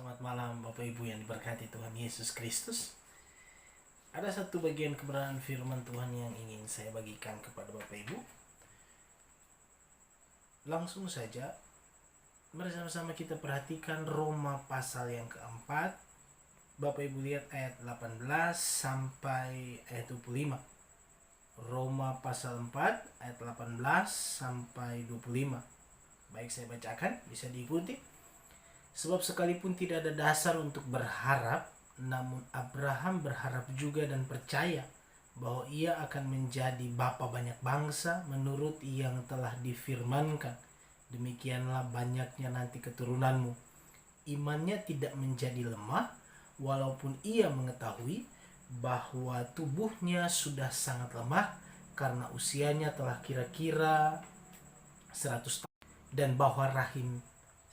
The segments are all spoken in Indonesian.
Selamat malam Bapak Ibu yang diberkati Tuhan Yesus Kristus. Ada satu bagian kebenaran firman Tuhan yang ingin saya bagikan kepada Bapak Ibu. Langsung saja, mari sama-sama kita perhatikan Roma pasal yang keempat. Bapak Ibu lihat ayat 18 sampai ayat 25. Roma pasal 4 ayat 18 sampai 25. Baik, saya bacakan, bisa diikuti. Sebab sekalipun tidak ada dasar untuk berharap, namun Abraham berharap juga dan percaya bahwa ia akan menjadi bapa banyak bangsa menurut yang telah difirmankan. Demikianlah banyaknya nanti keturunanmu. Imannya tidak menjadi lemah, walaupun ia mengetahui bahwa tubuhnya sudah sangat lemah karena usianya telah kira-kira 100 tahun dan bahwa rahim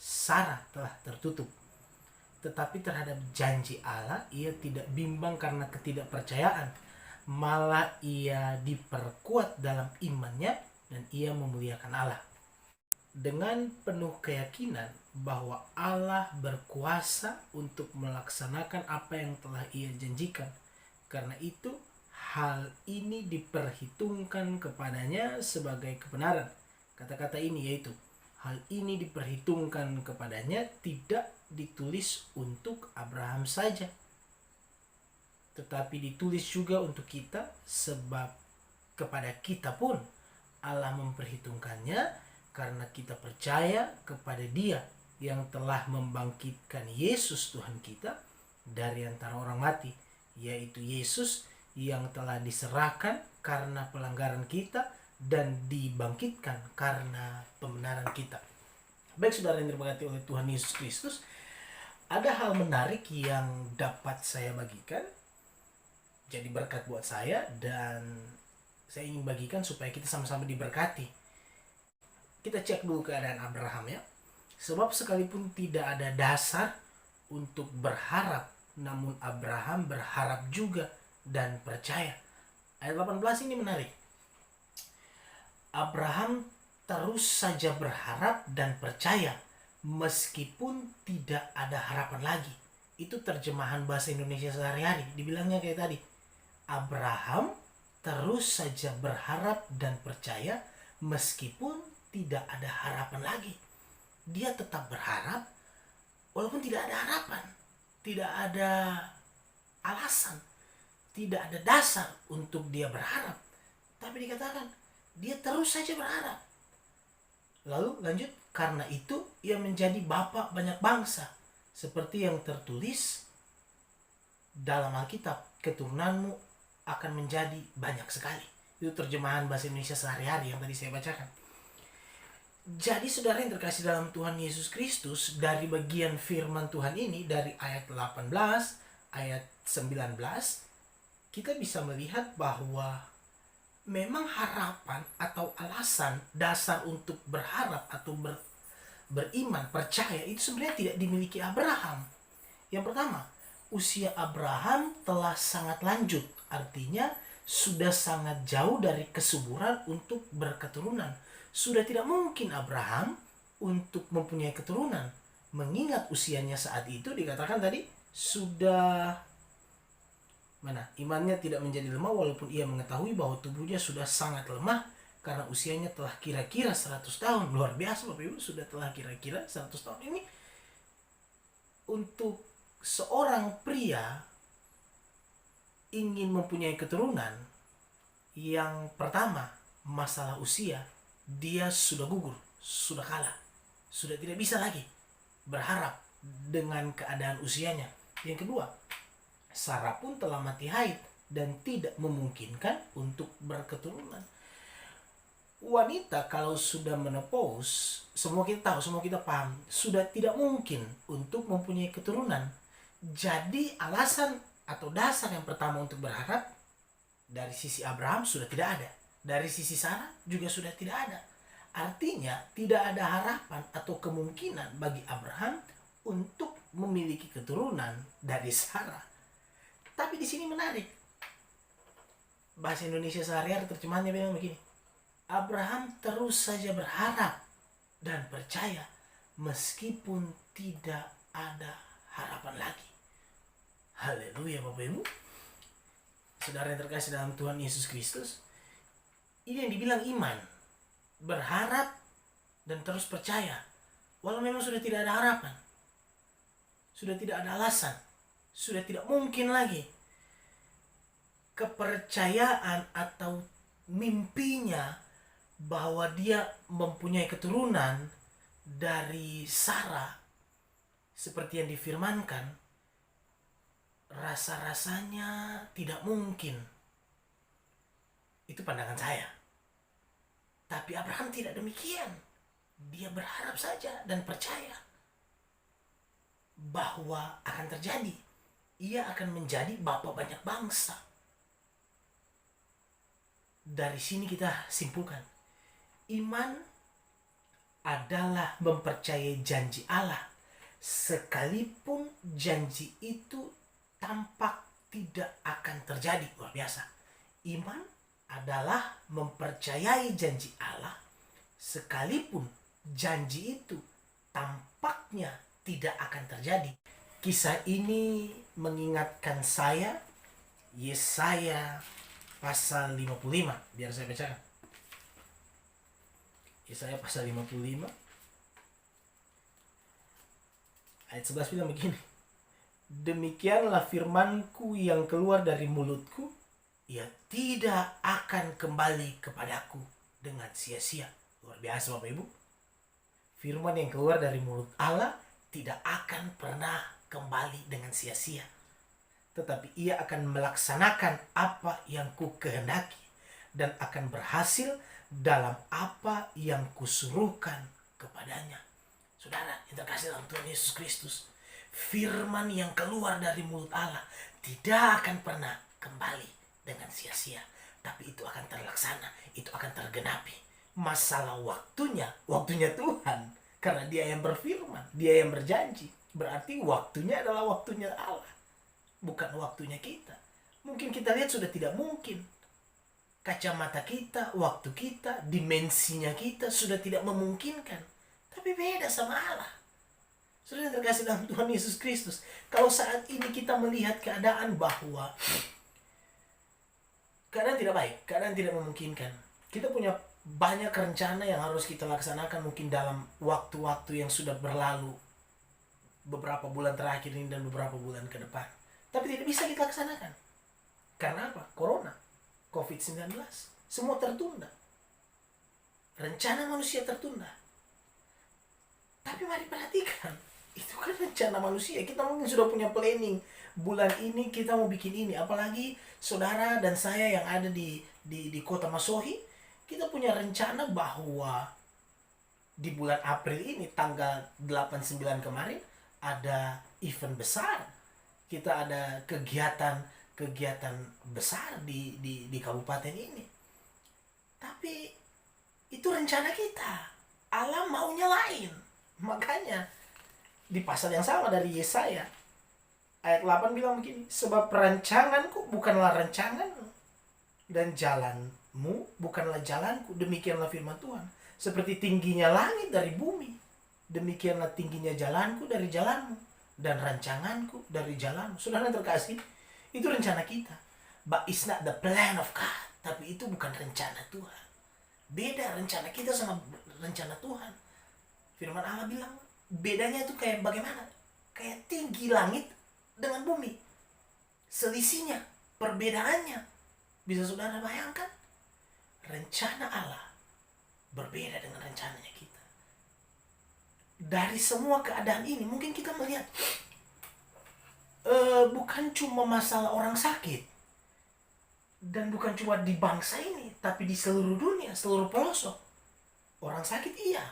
Sarah telah tertutup. Tetapi terhadap janji Allah ia tidak bimbang karena ketidakpercayaan, malah ia diperkuat dalam imannya dan ia memuliakan Allah dengan penuh keyakinan bahwa Allah berkuasa untuk melaksanakan apa yang telah ia janjikan. Karena itu hal ini diperhitungkan kepadanya sebagai kebenaran. Kata-kata ini yaitu hal ini diperhitungkan kepadanya tidak ditulis untuk Abraham saja, tetapi ditulis juga untuk kita, sebab kepada kita pun Allah memperhitungkannya karena kita percaya kepada Dia yang telah membangkitkan Yesus Tuhan kita dari antara orang mati, yaitu Yesus yang telah diserahkan karena pelanggaran kita dan dibangkitkan karena pembenaran kita. Baik saudara yang diberkati oleh Tuhan Yesus Kristus, ada hal menarik yang dapat saya bagikan, jadi berkat buat saya, dan saya ingin bagikan supaya kita sama-sama diberkati. Kita cek dulu keadaan Abraham ya. Sebab sekalipun tidak ada dasar untuk berharap, namun Abraham berharap juga dan percaya. Ayat 18 ini menarik. Abraham terus saja berharap dan percaya meskipun tidak ada harapan lagi. Itu terjemahan bahasa Indonesia sehari-hari. Dibilangnya kayak tadi. Abraham terus saja berharap dan percaya meskipun tidak ada harapan lagi. Dia tetap berharap walaupun tidak ada harapan. Tidak ada alasan. Tidak ada dasar untuk dia berharap. Tapi dikatakan dia terus saja berharap. Lalu lanjut, karena itu ia menjadi bapa banyak bangsa, seperti yang tertulis dalam Alkitab, keturunanmu akan menjadi banyak sekali. Itu terjemahan bahasa Indonesia sehari-hari yang tadi saya bacakan. Jadi saudara yang terkasih dalam Tuhan Yesus Kristus, dari bagian firman Tuhan ini, dari ayat 18, ayat 19, kita bisa melihat bahwa memang harapan atau alasan dasar untuk berharap atau beriman, percaya itu sebenarnya tidak dimiliki Abraham. Yang pertama, usia Abraham telah sangat lanjut, artinya sudah sangat jauh dari kesuburan untuk berketurunan. Sudah tidak mungkin Abraham untuk mempunyai keturunan, mengingat usianya saat itu dikatakan tadi sudah imannya tidak menjadi lemah walaupun ia mengetahui bahwa tubuhnya sudah sangat lemah karena usianya telah kira-kira 100 tahun. Luar biasa Bapak Ibu, sudah telah kira-kira 100 tahun. Ini untuk seorang pria ingin mempunyai keturunan, yang pertama masalah usia, dia sudah gugur, sudah kalah, sudah tidak bisa lagi berharap dengan keadaan usianya. Yang kedua, Sarah pun telah mati haid dan tidak memungkinkan untuk berketurunan. Wanita kalau sudah menopause, semua kita tahu, semua kita paham, sudah tidak mungkin untuk mempunyai keturunan. Jadi alasan atau dasar yang pertama untuk berharap dari sisi Abraham sudah tidak ada. Dari sisi Sarah juga sudah tidak ada. Artinya tidak ada harapan atau kemungkinan bagi Abraham untuk memiliki keturunan dari Sarah. Tapi di sini menarik. Bahasa Indonesia sehari-hari terjemahannya memang begini. Abraham terus saja berharap dan percaya meskipun tidak ada harapan lagi. Haleluya Bapak Ibu. Saudara yang terkasih dalam Tuhan Yesus Kristus, ini yang dibilang iman. Berharap dan terus percaya. Walau memang sudah tidak ada harapan, sudah tidak ada alasan, sudah tidak mungkin lagi. Kepercayaan atau mimpinya bahwa dia mempunyai keturunan dari Sarah seperti yang difirmankan, rasa-rasanya tidak mungkin. Itu pandangan saya. Tapi Abraham tidak demikian. Dia berharap saja dan percaya bahwa akan terjadi. Ia akan menjadi bapa banyak bangsa. Dari sini kita simpulkan, iman adalah mempercayai janji Allah sekalipun janji itu tampak tidak akan terjadi. Luar biasa. Iman adalah mempercayai janji Allah sekalipun janji itu tampaknya tidak akan terjadi. Kisah ini mengingatkan saya Yesaya pasal 55. Biar saya bacakan. Yesaya pasal 55 ayat 11 bilang begini, demikianlah firmanku yang keluar dari mulutku, ia tidak akan kembali kepadaku dengan sia-sia. Luar biasa Bapak Ibu. Firman yang keluar dari mulut Allah tidak akan pernah kembali dengan sia-sia, tetapi ia akan melaksanakan apa yang ku kehendaki dan akan berhasil dalam apa yang kusuruhkan kepadanya. Saudara yang terkasih dalam Tuhan Yesus Kristus, firman yang keluar dari mulut Allah tidak akan pernah kembali dengan sia-sia, tapi itu akan terlaksana, itu akan tergenapi. Masalah waktunya Tuhan, karena dia yang berfirman, dia yang berjanji. Berarti waktunya adalah waktunya Allah, bukan waktunya kita. Mungkin kita lihat sudah tidak mungkin. Kacamata kita, waktu kita, dimensinya kita sudah tidak memungkinkan. Tapi beda sama Allah. Saudara yang terkasih dalam Tuhan Yesus Kristus, kalau saat ini kita melihat keadaan bahwa keadaan tidak baik, keadaan tidak memungkinkan, kita punya banyak rencana yang harus kita laksanakan mungkin dalam waktu-waktu yang sudah berlalu, beberapa bulan terakhir ini dan beberapa bulan ke depan. Tapi tidak bisa kita laksanakan. Karena apa? Corona, COVID-19, semua tertunda. Rencana manusia tertunda. Tapi mari perhatikan, itu kan rencana manusia. Kita mungkin sudah punya planning, bulan ini kita mau bikin ini. Apalagi saudara dan saya yang ada di kota Masohi, kita punya rencana bahwa di bulan April ini, tanggal 8-9 kemarin, ada event besar. Kita ada kegiatan besar di kabupaten ini. Tapi itu rencana kita. Allah maunya lain. Makanya di pasal yang sama dari Yesaya ayat 8 bilang begini, sebab rancanganku bukanlah rancanganmu dan jalanmu bukanlah jalanku, demikianlah firman Tuhan. Seperti tingginya langit dari bumi, demikianlah tingginya jalanku dari jalanmu dan rancanganku dari jalanmu. Saudara yang terkasih, itu rencana kita. But it's not the plan of God. Tapi itu bukan rencana Tuhan. Beda rencana kita sama rencana Tuhan. Firman Allah bilang, bedanya itu kayak bagaimana? Kayak tinggi langit dengan bumi. Selisihnya, perbedaannya. Bisa saudara bayangkan? Rencana Allah berbeda dengan rencananya kita. Dari semua keadaan ini, mungkin kita melihat bukan cuma masalah orang sakit. Dan bukan cuma di bangsa ini, tapi di seluruh dunia, seluruh pelosok. Orang sakit iya.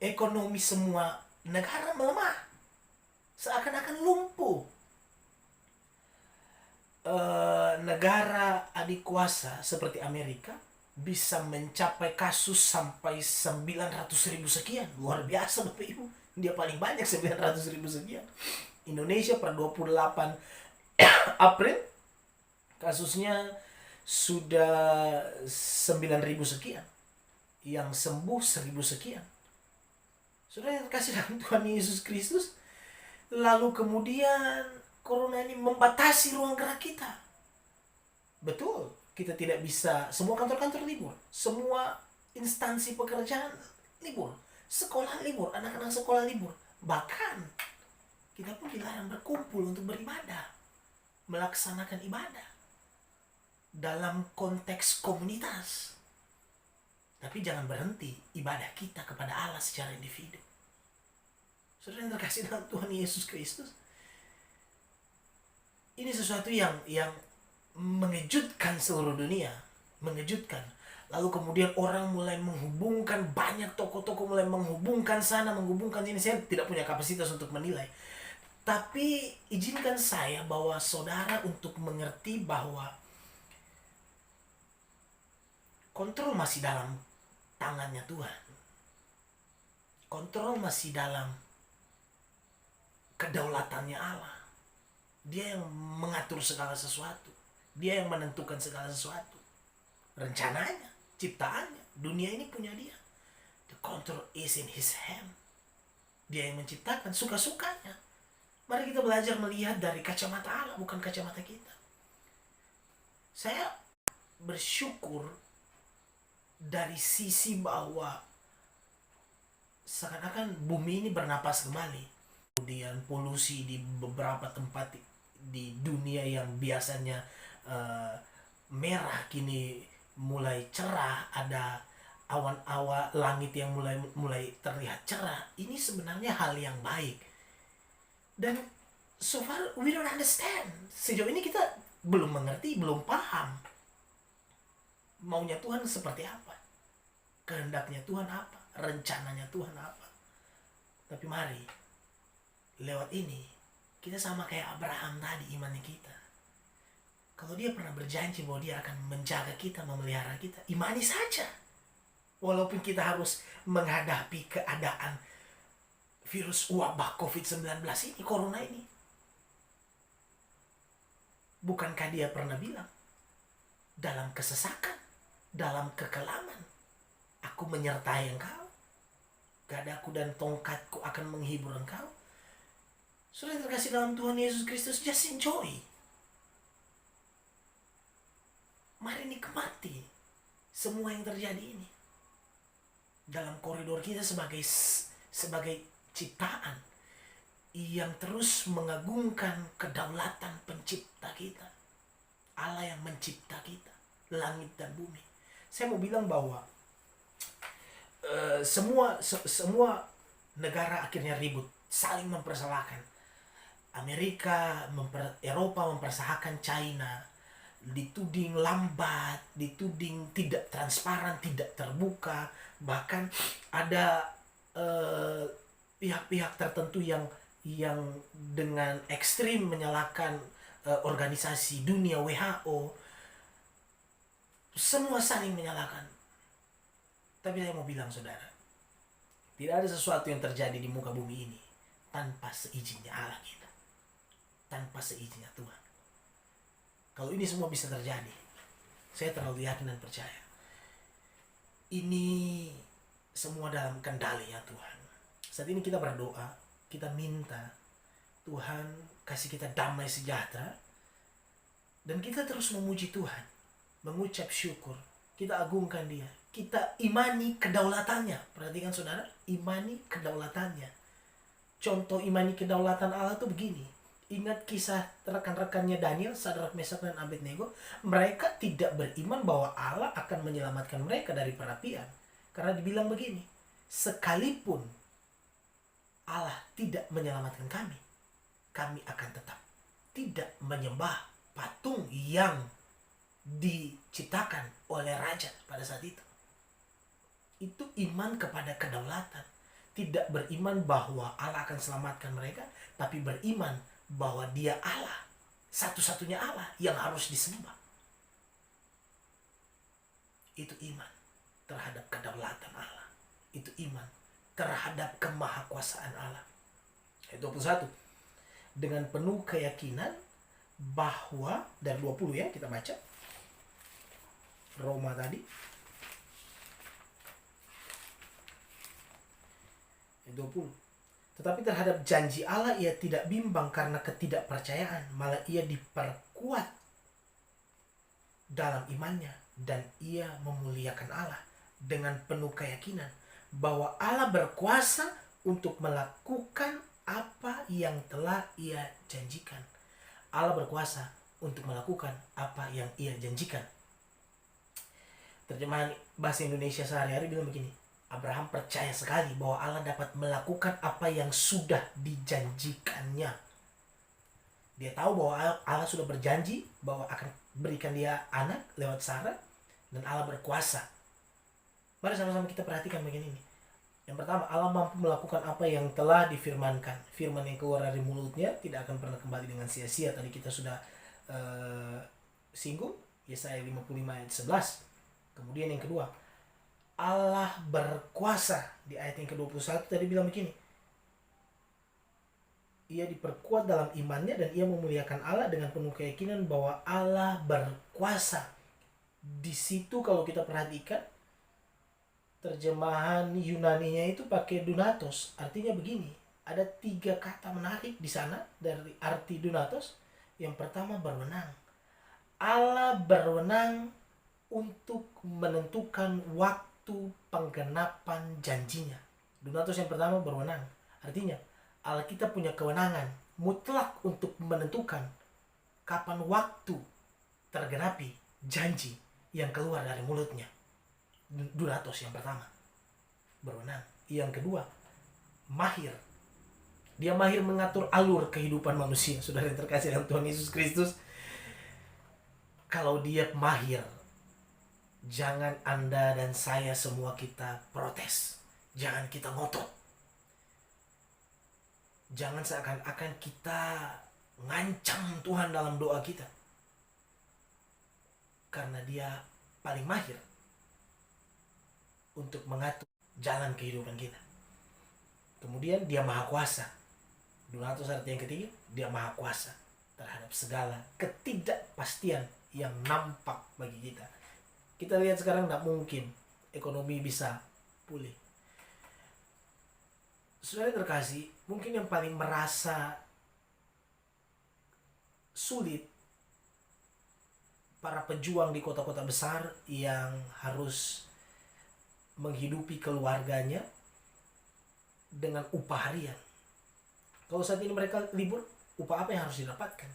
Ekonomi semua negara melemah. Seakan-akan lumpuh. Negara adik kuasa seperti Amerika bisa mencapai kasus sampai 900.000 sekian. Luar biasa Bapak Ibu. Dia paling banyak 900.000 sekian. Indonesia per 28 April kasusnya sudah 9.000 sekian. Yang sembuh 1.000 sekian. Saudara yang kasih dalam Tuhan Yesus Kristus, Lalu kemudian corona ini membatasi ruang gerak kita. Betul, kita tidak bisa, semua kantor-kantor libur, semua instansi pekerjaan libur, sekolah libur, anak-anak sekolah libur. Bahkan kita pun dilarang berkumpul untuk beribadah, melaksanakan ibadah dalam konteks komunitas. Tapi jangan berhenti ibadah kita kepada Allah secara individu. Saudara yang terkasih dalam Tuhan Yesus Kristus, ini sesuatu yang mengejutkan seluruh dunia, mengejutkan. Lalu kemudian orang mulai menghubungkan, banyak tokoh-tokoh mulai menghubungkan sana, menghubungkan sini. Saya tidak punya kapasitas untuk menilai. Tapi izinkan saya bahwa saudara untuk mengerti bahwa kontrol masih dalam tangannya Tuhan. Kontrol masih dalam kedaulatannya Allah. Dia yang mengatur segala sesuatu. Dia yang menentukan segala sesuatu. Rencananya, ciptaannya, dunia ini punya dia. The control is in his hand. Dia yang menciptakan suka-sukanya. Mari kita belajar melihat dari kacamata Allah, bukan kacamata kita. Saya bersyukur dari sisi bahwa seakan-akan bumi ini bernapas kembali. Kemudian polusi di beberapa tempat di dunia yang biasanya merah kini mulai cerah, ada awan-awan langit yang mulai terlihat cerah. Ini sebenarnya hal yang baik. Dan so far we don't understand. Sejauh ini kita belum mengerti, belum paham maunya Tuhan seperti apa, kehendaknya Tuhan apa, rencananya Tuhan apa. Tapi mari lewat ini kita sama kayak Abraham tadi, imannya kita. Kalau dia pernah berjanji bahwa dia akan menjaga kita, memelihara kita, imani saja. Walaupun kita harus menghadapi keadaan virus wabah COVID-19 ini, corona ini. Bukankah dia pernah bilang, dalam kesesakan, dalam kekelaman, aku menyertai engkau, gadaku dan tongkatku akan menghibur engkau. Sudah terkasih dalam Tuhan Yesus Kristus, just enjoy. Mari nikmati semua yang terjadi ini dalam koridor kita sebagai ciptaan yang terus mengagungkan kedaulatan pencipta kita, Allah yang mencipta kita, langit dan bumi. Saya mau bilang bahwa semua negara akhirnya ribut, saling mempersalahkan. Eropa mempersalahkan China, dituding lambat, dituding tidak transparan, tidak terbuka. Bahkan ada pihak-pihak tertentu yang dengan ekstrim menyalahkan organisasi dunia WHO. Semua saling menyalahkan. Tapi saya mau bilang saudara, tidak ada sesuatu yang terjadi di muka bumi ini tanpa seizinnya Allah kita, tanpa seizinnya Tuhan. Kalau ini semua bisa terjadi, saya terlalu yakin dan percaya ini semua dalam kendalinya Tuhan. Saat ini kita berdoa, kita minta Tuhan kasih kita damai sejahtera, dan kita terus memuji Tuhan, mengucap syukur, kita agungkan Dia, kita imani kedaulatannya. Perhatikan saudara, imani kedaulatannya. Contoh imani kedaulatan Allah itu begini. Ingat kisah rekan-rekannya Daniel, Sadrak, Mesak, dan Abednego. Mereka tidak beriman bahwa Allah akan menyelamatkan mereka dari perapian. Karena dibilang begini, sekalipun Allah tidak menyelamatkan kami, kami akan tetap tidak menyembah patung yang diciptakan oleh raja pada saat itu. Itu iman kepada kedaulatan. Tidak beriman bahwa Allah akan selamatkan mereka, tapi beriman bahwa Dia Allah, satu-satunya Allah yang harus disembah. Itu iman terhadap kedaulatan Allah. Itu iman terhadap kemahakuasaan Allah. Ayat 21. Dengan penuh keyakinan bahwa, dan 20 ya, kita baca Roma tadi. Ayat 20. Tetapi terhadap janji Allah ia tidak bimbang karena ketidakpercayaan, malah ia diperkuat dalam imannya dan ia memuliakan Allah dengan penuh keyakinan bahwa Allah berkuasa untuk melakukan apa yang telah ia janjikan. Allah berkuasa untuk melakukan apa yang ia janjikan. Terjemahan bahasa Indonesia sehari-hari bilang begini, Abraham percaya sekali bahwa Allah dapat melakukan apa yang sudah dijanjikannya. Dia tahu bahwa Allah sudah berjanji bahwa akan berikan dia anak lewat Sarah, dan Allah berkuasa. Mari sama-sama kita perhatikan begini ini. Yang pertama, Allah mampu melakukan apa yang telah difirmankan. Firman yang keluar dari mulutnya tidak akan pernah kembali dengan sia-sia. Tadi kita sudah singgung Yesaya 55 ayat 11. Kemudian yang kedua, Allah berkuasa. Di ayat yang ke-21 tadi bilang begini, ia diperkuat dalam imannya dan ia memuliakan Allah dengan penuh keyakinan bahwa Allah berkuasa. Di situ kalau kita perhatikan, terjemahan Yunaninya itu pakai dunatos. Artinya begini, ada 3 kata menarik di sana dari arti dunatos. Yang pertama, berwenang. Allah berwenang untuk menentukan waktu penggenapan janjinya. Dunatos yang pertama, berwenang. Artinya Allah kita punya kewenangan mutlak untuk menentukan kapan waktu tergenapi janji yang keluar dari mulutnya. Dunatos yang pertama, berwenang. Yang kedua, mahir. Dia mahir mengatur alur kehidupan manusia. Saudara yang terkasih dalam Tuhan Yesus Kristus, kalau dia mahir, jangan Anda dan saya semua kita protes. Jangan kita ngotot. Jangan seakan-akan kita ngancam Tuhan dalam doa kita. Karena dia paling mahir untuk mengatur jalan kehidupan kita. Kemudian dia maha kuasa. Dunatos arti yang ketiga, dia maha kuasa terhadap segala ketidakpastian yang nampak bagi kita. Kita lihat sekarang tidak mungkin ekonomi bisa pulih. Saudara terkasih, mungkin yang paling merasa sulit para pejuang di kota-kota besar yang harus menghidupi keluarganya dengan upah harian. Kalau saat ini mereka libur, upah apa yang harus didapatkan?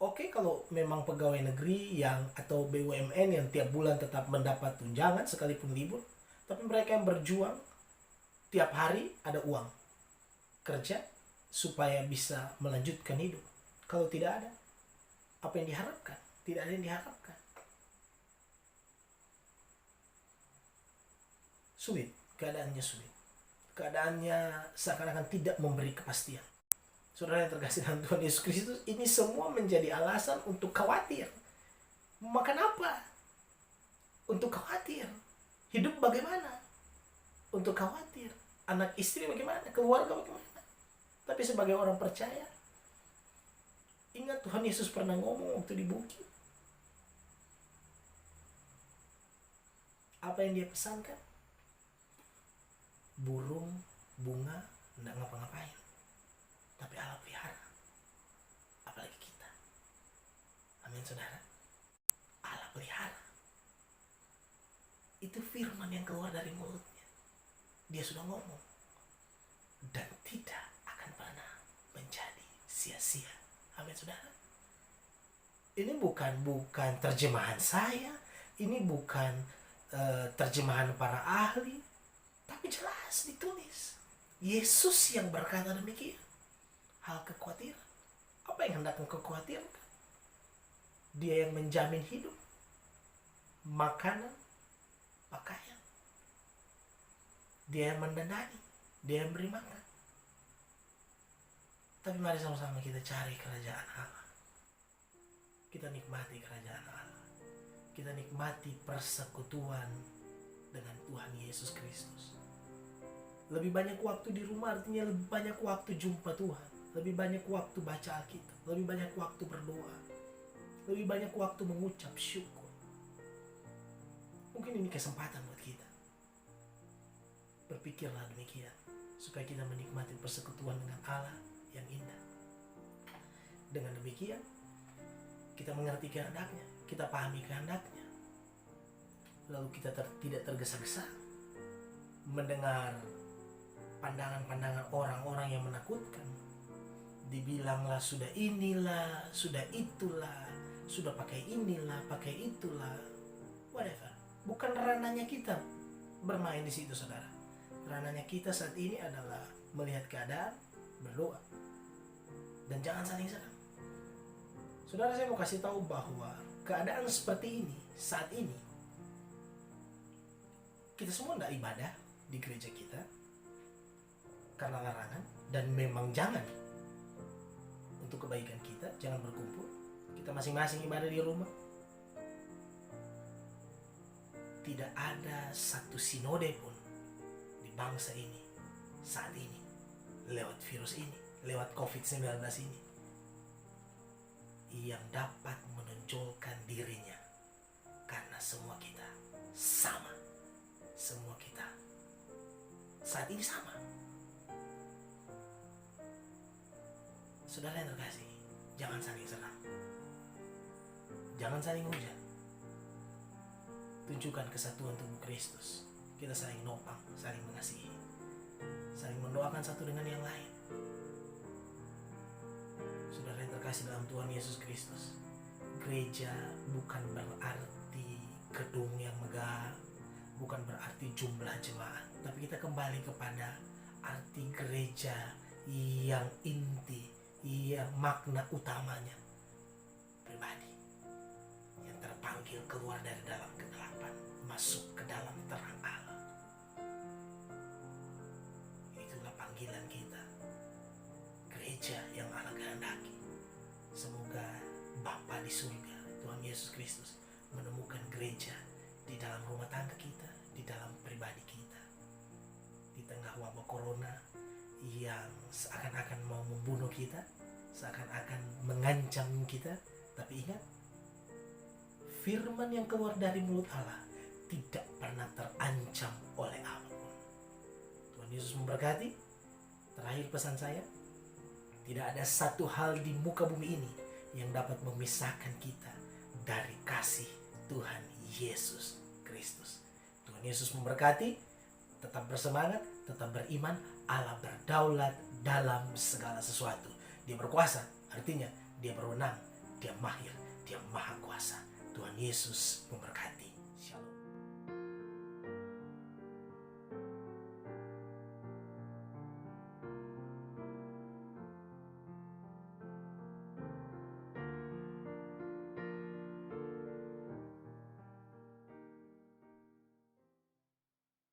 Oke, kalau memang pegawai negeri yang atau BUMN yang tiap bulan tetap mendapat tunjangan sekalipun libur, tapi mereka yang berjuang tiap hari ada uang kerja supaya bisa melanjutkan hidup. Kalau tidak ada, apa yang diharapkan? Tidak ada yang diharapkan. Sulit, keadaannya sulit. Keadaannya seakan-akan tidak memberi kepastian. Saudara yang terkasih dalam Tuhan Yesus Kristus, ini semua menjadi alasan untuk khawatir. Makan apa? Untuk khawatir. Hidup bagaimana? Untuk khawatir. Anak istri bagaimana? Keluarga bagaimana? Tapi sebagai orang percaya, ingat Tuhan Yesus pernah ngomong waktu di bukit. Apa yang dia pesankan? Burung, bunga, tidak ngapa-ngapain. Tapi Allah pelihara. Apalagi kita. Amin saudara. Allah pelihara. Itu firman yang keluar dari mulutnya. Dia sudah ngomong. Dan tidak akan pernah menjadi sia-sia. Amin saudara. Ini bukan terjemahan saya. Ini bukan terjemahan para ahli. Tapi jelas ditulis. Yesus yang berkata demikian. Hal kekhawatiran. Apa yang hendak engkau khawatirkan? Dia yang menjamin hidup, makanan, pakaian. Dia yang mendanani, dia yang beri makan. Tapi mari sama-sama kita cari kerajaan Allah. Kita nikmati kerajaan Allah. Kita nikmati persekutuan dengan Tuhan Yesus Kristus. Lebih banyak waktu di rumah artinya lebih banyak waktu jumpa Tuhan. Lebih banyak waktu baca Alkitab. Lebih banyak waktu berdoa. Lebih banyak waktu mengucap syukur. Mungkin ini kesempatan buat kita. Berpikirlah demikian. supaya kita menikmati persekutuan dengan Allah yang indah. Dengan demikian, kita mengerti kehendaknya, kita pahami kehendaknya, lalu kita tidak tergesa-gesa mendengar pandangan-pandangan orang-orang yang menakutkan. Dibilanglah sudah inilah, sudah itulah, sudah pakai inilah, pakai itulah, whatever. Bukan ranahnya kita bermain di situ, saudara. Ranahnya kita saat ini adalah melihat keadaan, berdoa, dan jangan saling serang. Saudara, saya mau kasih tahu bahwa keadaan seperti ini, saat ini, kita semua tidak ibadah di gereja kita karena larangan, dan memang jangan. Untuk kebaikan kita, jangan berkumpul. Kita masing-masing ibadah di rumah. Tidak ada satu sinode pun di bangsa ini saat ini, lewat virus ini, lewat COVID-19 ini, yang dapat menonjolkan dirinya. Karena semua kita sama. Semua kita saat ini sama. Saudara yang terkasih, jangan saling serang, jangan saling hujat. Tunjukkan kesatuan tubuh Kristus. Kita saling nopang, saling mengasihi, saling mendoakan satu dengan yang lain. Saudara yang terkasih dalam Tuhan Yesus Kristus, gereja bukan berarti gedung yang megah, bukan berarti jumlah jemaat, tapi kita kembali kepada arti gereja yang inti, yang makna utamanya pribadi yang terpanggil keluar dari dalam kegelapan, masuk ke dalam terang Allah. Itulah panggilan kita, gereja yang Allah kehendaki. Semoga Bapa di surga, Tuhan Yesus Kristus, menemukan gereja di dalam rumah tangga kita, di dalam pribadi kita, di tengah wabah corona yang seakan-akan mau membunuh kita, seakan-akan mengancam kita. Tapi ingat, firman yang keluar dari mulut Allah tidak pernah terancam oleh apapun. Tuhan Yesus memberkati. Terakhir pesan saya, tidak ada satu hal di muka bumi ini yang dapat memisahkan kita dari kasih Tuhan Yesus Kristus. Tuhan Yesus memberkati. Tetap bersemangat, tetap beriman. Allah berdaulat dalam segala sesuatu. Dia berkuasa, artinya dia berwenang, dia mahir, dia maha kuasa. Tuhan Yesus memberkati.